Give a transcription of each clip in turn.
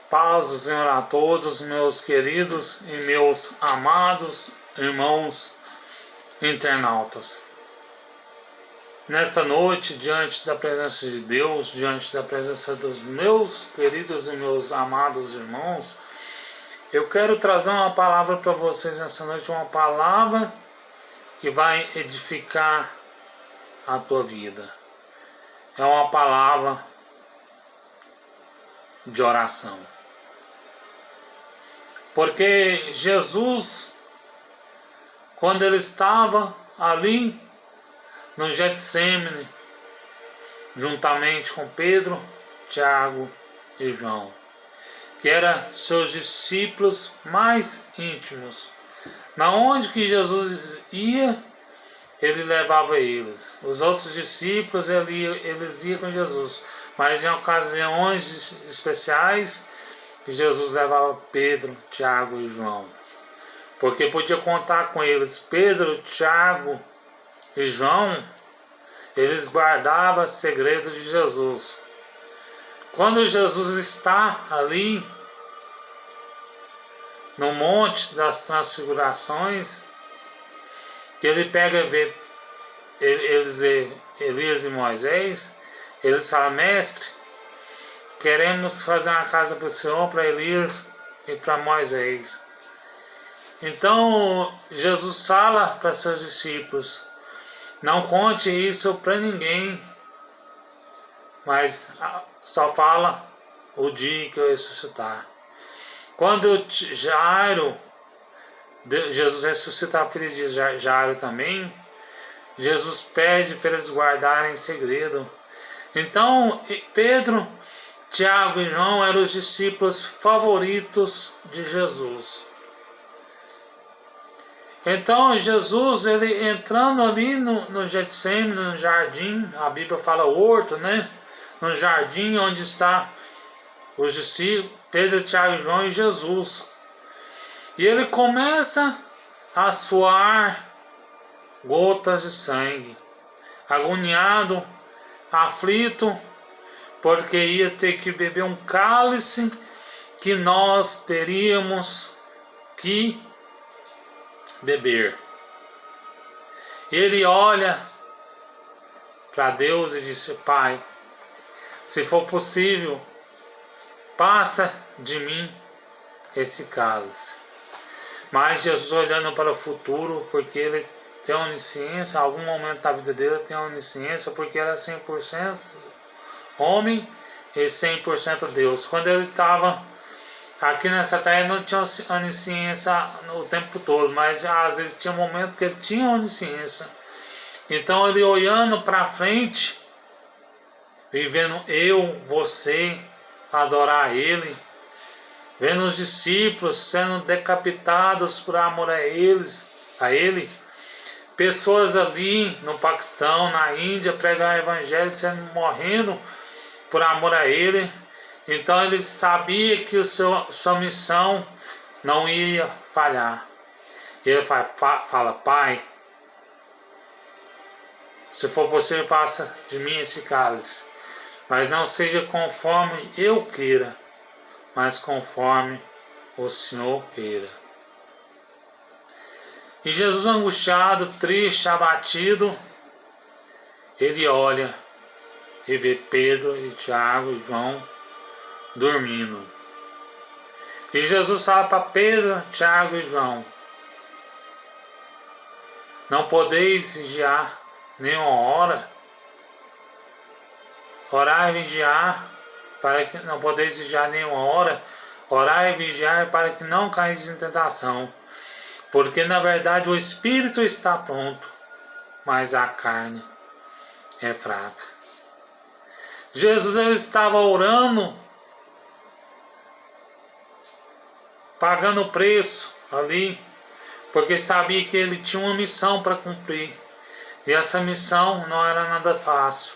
Paz do Senhor a todos, meus queridos e meus amados irmãos internautas. Nesta noite, diante da presença de Deus, diante da presença dos meus queridos e meus amados irmãos, eu quero trazer uma palavra para vocês nessa noite, uma palavra que vai edificar a tua vida. É uma palavra de oração. Porque Jesus, quando ele estava ali no Getsêmani, juntamente com Pedro, Tiago e João, que eram seus discípulos mais íntimos, na onde que Jesus ia, ele levava eles. Os outros discípulos, eles iam com Jesus, mas em ocasiões especiais, Jesus levava Pedro, Tiago e João, porque podia contar com eles. Pedro, Tiago e João, eles guardavam segredo de Jesus. Quando Jesus está ali no Monte das Transfigurações, que ele pega e vê Elias e Moisés, eles falam: mestre, queremos fazer uma casa para o Senhor, para Elias e para Moisés. Então Jesus fala para seus discípulos: não conte isso para ninguém, mas só fala o dia que eu ressuscitar. Quando Jairo, Jesus ressuscita a filha de Jairo também, Jesus pede para eles guardarem segredo. Então Pedro, Tiago e João eram os discípulos favoritos de Jesus. Então Jesus, ele entrando ali no Getsêmani, no jardim, a Bíblia fala horto, né? No jardim onde está os discípulos, Pedro, Tiago e João e Jesus. E ele começa a suar gotas de sangue, agoniado, aflito, porque ia ter que beber um cálice que nós teríamos que beber. Ele olha para Deus e disse: Pai, se for possível, passa de mim esse cálice. Mas Jesus, olhando para o futuro, porque ele tem onisciência, em algum momento da vida dele tem onisciência, porque era 100% homem e 100% Deus. Quando ele estava aqui nessa terra, ele não tinha onisciência o tempo todo, mas às vezes tinha momentos que ele tinha onisciência. Então ele olhando para frente e vendo você adorar ele, vendo os discípulos sendo decapitados por amor a ele, pessoas ali no Paquistão, na Índia, pregar o evangelho, morrendo por amor a ele. Então ele sabia que sua missão não ia falhar. Ele fala: Pai, se for possível, passa de mim esse cálice, mas não seja conforme eu queira, mas conforme o Senhor queira. E Jesus, angustiado, triste, abatido, ele olha e vê Pedro e Tiago e João dormindo. E Jesus fala para Pedro, Tiago e João: não podeis vigiar nenhuma hora? Orar e vigiar, para que não podeis vigiar nenhuma hora? Orar e vigiar para que não caís em tentação. Porque na verdade o espírito está pronto, mas a carne é fraca. Jesus, ele estava orando, pagando o preço ali, porque sabia que ele tinha uma missão para cumprir. E essa missão não era nada fácil.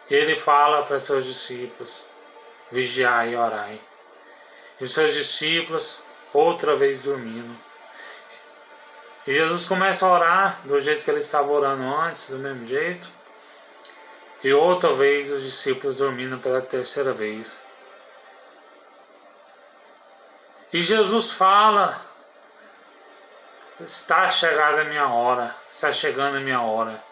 Ele fala para seus discípulos: vigiai e orai. E seus discípulos outra vez dormindo. E Jesus começa a orar do jeito que ele estava orando antes, do mesmo jeito. E outra vez os discípulos dormindo pela terceira vez. E Jesus fala, está chegada a minha hora, está chegando a minha hora,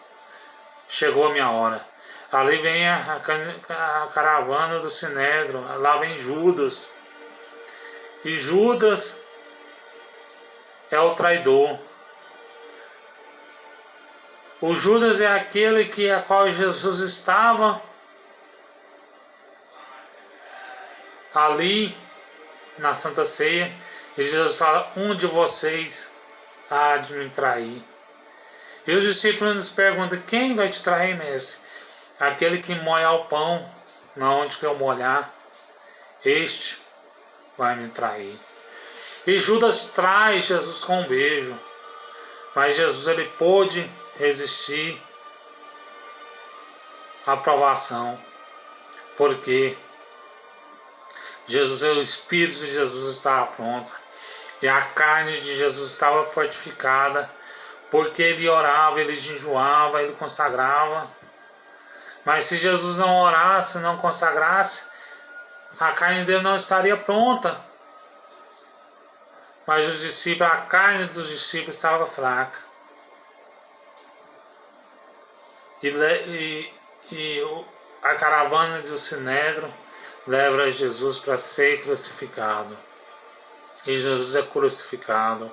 chegou a minha hora. Ali vem a caravana do Sinédrio, lá vem Judas. E Judas é o traidor. O Judas é aquele que a qual Jesus estava ali na Santa Ceia, e Jesus fala, um de vocês há de me trair. E os discípulos nos perguntam, quem vai te trair, mestre? Aquele que molha o pão, na onde que eu molhar, este vai me trair. E Judas traz Jesus com um beijo, mas Jesus ele pôde resistir à provação, porque Jesus, o Espírito de Jesus estava pronto, e a carne de Jesus estava fortificada, porque ele orava, ele jejuava, ele consagrava. Mas se Jesus não orasse, não consagrasse, a carne dele não estaria pronta. Mas os discípulos, a carne dos discípulos estava fraca. E a caravana do Sinédrio leva Jesus para ser crucificado. E Jesus é crucificado.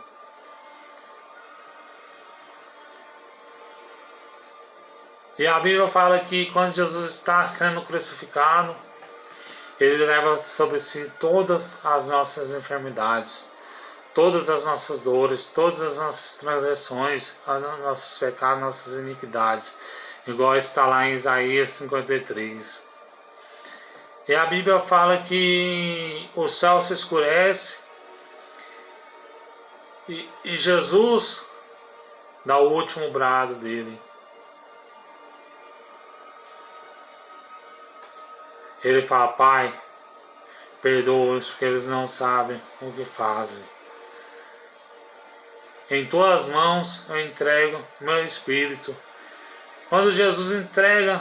E a Bíblia fala que quando Jesus está sendo crucificado, ele leva sobre si todas as nossas enfermidades, todas as nossas dores, todas as nossas transgressões, nossos pecados, nossas iniquidades, igual está lá em Isaías 53. E a Bíblia fala que o céu se escurece e Jesus dá o último brado dele. Ele fala, Pai, perdoa-os, porque eles não sabem o que fazem. Em tuas mãos eu entrego meu Espírito. Quando Jesus entrega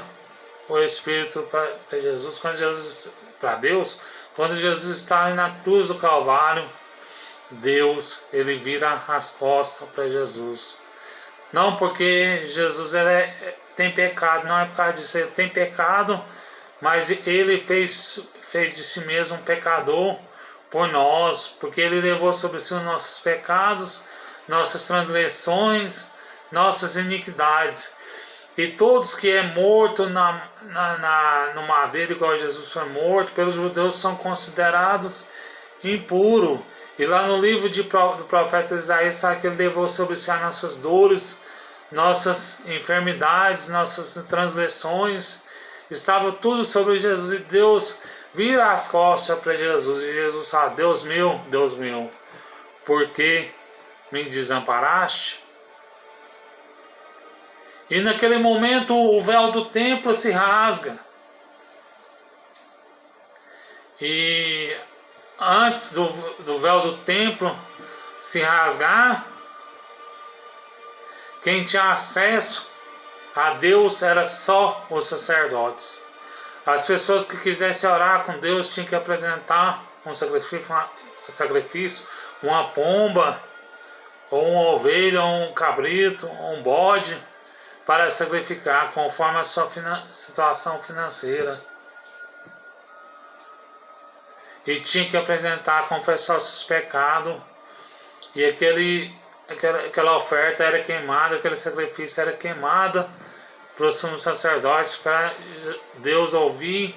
o Espírito para Jesus, para Deus, quando Jesus está ali na cruz do Calvário, Deus, ele vira as costas para Jesus. Não porque Jesus tem pecado, não é por causa disso, ele tem pecado, mas ele fez de si mesmo um pecador por nós, porque ele levou sobre si os nossos pecados, nossas transgressões, nossas iniquidades. E todos que é morto no madeiro, igual Jesus foi morto, pelos judeus são considerados impuros. E lá no livro do profeta Isaías, sabe que ele levou sobre si as nossas dores, nossas enfermidades, nossas transgressões. Estava tudo sobre Jesus, e Deus vira as costas para Jesus, e Jesus fala, Deus meu, por que me desamparaste? E naquele momento o véu do templo se rasga. E antes do véu do templo se rasgar, quem tinha acesso a Deus era só os sacerdotes. As pessoas que quisessem orar com Deus tinham que apresentar um sacrifício, uma pomba, ou uma ovelha, ou um cabrito, ou um bode, para sacrificar conforme a sua situação financeira. E tinha que apresentar, confessar os seus pecados, e aquela oferta era queimada, aquele sacrifício era queimado para o sumo sacerdote, para Deus ouvir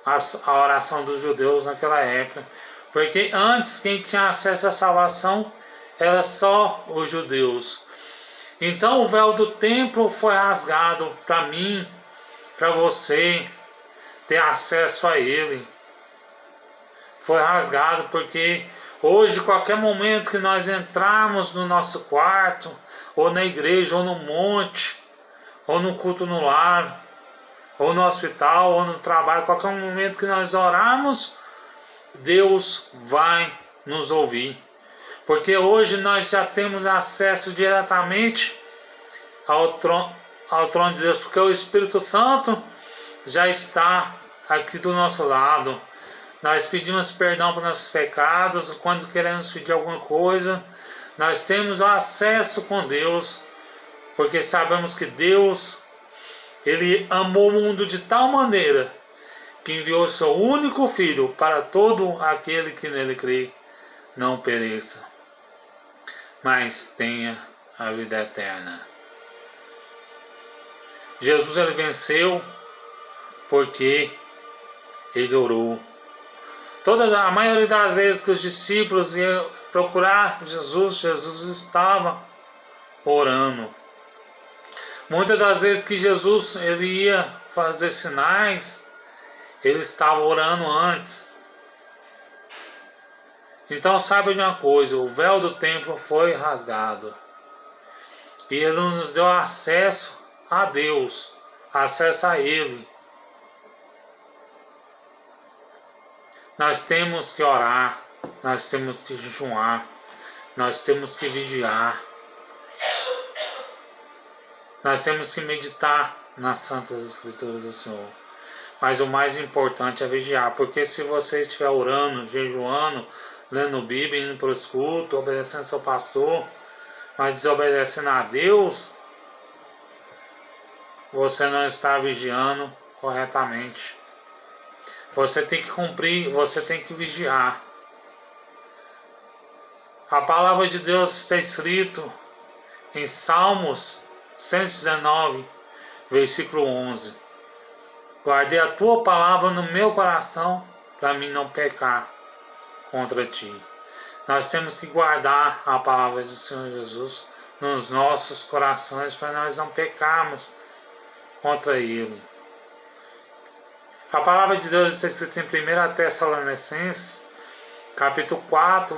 a oração dos judeus naquela época. Porque antes quem tinha acesso à salvação era só os judeus. Então o véu do templo foi rasgado para mim, para você ter acesso a ele. Foi rasgado porque hoje, qualquer momento que nós entrarmos no nosso quarto, ou na igreja, ou no monte, ou no culto no lar, ou no hospital, ou no trabalho, qualquer momento que nós orarmos, Deus vai nos ouvir. Porque hoje nós já temos acesso diretamente ao trono de Deus, porque o Espírito Santo já está aqui do nosso lado. Nós pedimos perdão por nossos pecados, quando queremos pedir alguma coisa, nós temos o acesso com Deus, porque sabemos que Deus, Ele amou o mundo de tal maneira que enviou seu único Filho para todo aquele que nele crê, não pereça, mas tenha a vida eterna. Jesus, Ele venceu porque Ele orou. A maioria das vezes que os discípulos iam procurar Jesus, Jesus estava orando. Muitas das vezes que Jesus ele ia fazer sinais, ele estava orando antes. Então saiba de uma coisa, o véu do templo foi rasgado. E ele nos deu acesso a Deus, acesso a Ele. Nós temos que orar, nós temos que jejuar, nós temos que vigiar. Nós temos que meditar nas Santas Escrituras do Senhor. Mas o mais importante é vigiar, porque se você estiver orando, jejuando, lendo Bíblia, indo para os cultos, obedecendo seu pastor, mas desobedecendo a Deus, você não está vigiando corretamente. Você tem que cumprir, você tem que vigiar. A palavra de Deus está escrito em Salmos 119, versículo 11. Guardei a tua palavra no meu coração, para mim não pecar contra ti. Nós temos que guardar a palavra do Senhor Jesus nos nossos corações, para nós não pecarmos contra Ele. A palavra de Deus está escrita em 1 Tessalonicenses, capítulo 4,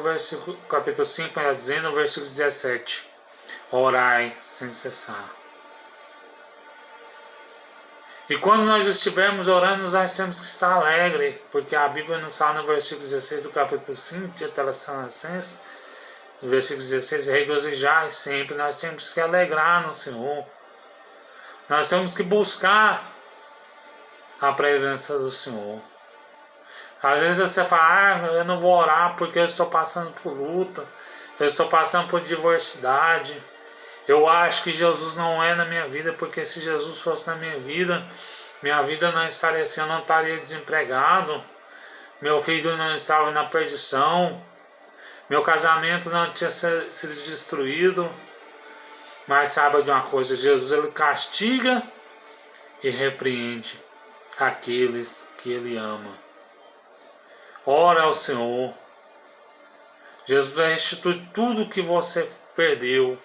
capítulo 5, melhor dizendo, versículo 17. Orai sem cessar. E quando nós estivermos orando, nós temos que estar alegre, porque a Bíblia nos fala no versículo 16 do capítulo 5 de Tessalonicenses, no versículo 16, regozijar sempre. Nós temos que alegrar no Senhor. Nós temos que buscar a presença do Senhor. Às vezes você fala, eu não vou orar porque eu estou passando por luta, eu estou passando por diversidade, eu acho que Jesus não é na minha vida, porque se Jesus fosse na minha vida não estaria assim, eu não estaria desempregado, meu filho não estava na perdição, meu casamento não tinha sido destruído. Mas saiba de uma coisa, Jesus ele castiga e repreende aqueles que Ele ama. Ora ao Senhor. Jesus restitui tudo que você perdeu.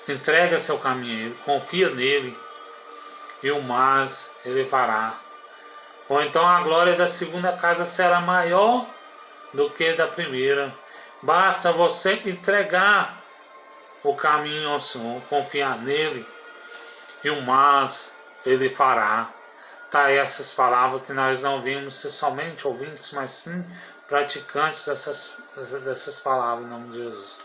Entrega seu caminho a Ele, confia nele, e o mais Ele fará. Ou então a glória da segunda casa será maior do que da primeira. Basta você entregar o caminho ao Senhor, confiar nele, e o mais Ele fará. Tá aí essas palavras que nós não vimos ser somente ouvintes, mas sim praticantes dessas palavras em nome de Jesus.